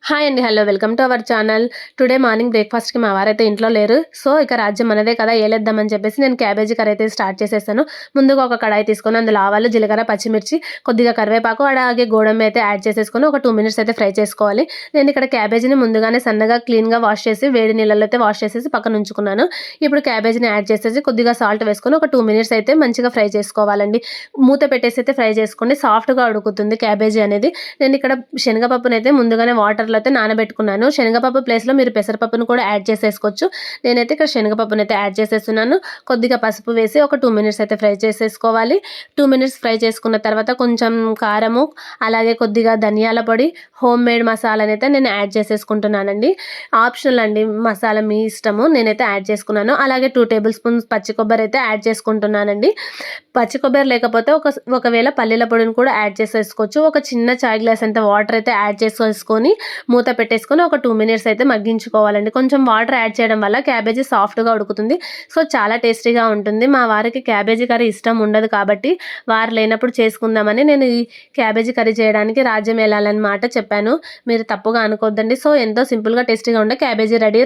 Hi అండి. Hello. Welcome to our channel. Today morning బ్రేక్‌ఫాస్ట్‌కి మా వారైతే ఇంట్లో లేరు. సో, ఇక రాజ్యం మనదే కదా! ఏలేద్దామని చెప్పేసి నేను క్యాబేజీ కర్రీ అయితే స్టార్ట్ చేసేసాను. ముందుగా ఒక కడాయి తీసుకొని అందులో ఆవాలు, జీలకర్ర, పచ్చిమిర్చి, కొద్దిగా కరివేపాకు, అలాగే గోడంబి అయితే యాడ్ చేసేసుకొని ఒక 2 మినిట్స్ అయితే ఫ్రై చేసుకోవాలి. నేను ఇక్కడ క్యాబేజీని ముందుగానే సన్నగా క్లీన్‌గా వాష్ చేసి వేడి నీళ్ళలో అయితే వాష్ చేసేసి పక్కన ఉంచుకున్నాను. ఇప్పుడు క్యాబేజీని యాడ్ చేసేసి కొద్దిగా సాల్ట్ వేసుకొని ఒక 2 మినిట్స్ అయితే మంచిగా ఫ్రై చేసుకోవాలండి. మూత పెట్టేసి అయితే ఫ్రై చేసుకోండి. సాఫ్ట్‌గా ఉడుకుతుంది క్యాబేజీ అనేది. నేను ఇక్కడ శనగపప్పునైతే ముందుగానే వాటర్‌లో అయితే నానబెట్టుకున్నాను. శనగపప్పు ప్లేస్‌లో మీరు పెసరపప్పును కూడా యాడ్ చేసేసుకోవచ్చు. నేనైతే ఇక్కడ శనగపప్పునైతే యాడ్ చేసేస్తున్నాను. కొద్దిగా పసుపు వేసి ఒక 2 మినిట్స్ అయితే ఫ్రై చేసేసుకోవాలి. 2 మినిట్స్ ఫ్రై చేసుకున్న తర్వాత కొంచెం కారము, అలాగే కొద్దిగా ధనియాల పొడి, హోమ్ మేడ్ మసాలానైతే నేను యాడ్ చేసేసుకుంటున్నానండి. ఆప్షనల్ అండి, మసాలా మీ ఇష్టము. నేనైతే యాడ్ చేసుకున్నాను. అలాగే 2 టేబుల్ స్పూన్స్ పచ్చి కొబ్బరి అయితే యాడ్ చేసుకుంటున్నానండి. పచ్చి కొబ్బరి లేకపోతే ఒకవేళ పల్లీల పొడిని కూడా యాడ్ చేసేసుకోవచ్చు. ఒక చిన్న చాయ్ గ్లాస్ అంత వాటర్ అయితే యాడ్ చేసేసుకొని మూత పెట్టేసుకొని ఒక 2 మినిట్స్ అయితే మగ్గించుకోవాలండి. కొంచెం వాటర్ యాడ్ చేయడం వల్ల క్యాబేజీ సాఫ్ట్‌గా ఉడుకుతుంది. సో, చాలా టేస్టీగా ఉంటుంది. మా వారికి క్యాబేజీ కర్రీ ఇష్టం ఉండదు కాబట్టి వారు లేనప్పుడు చేసుకుందామని నేను ఈ క్యాబేజీ కర్రీ చేయడానికి రాజ్యం ఏలాలన్నమాట చెప్పాను. మీరు తప్పుగా అనుకోవద్దండి. సో, ఎంతో సింపుల్‌గా టేస్టీగా ఉండే క్యాబేజీ రెడీ.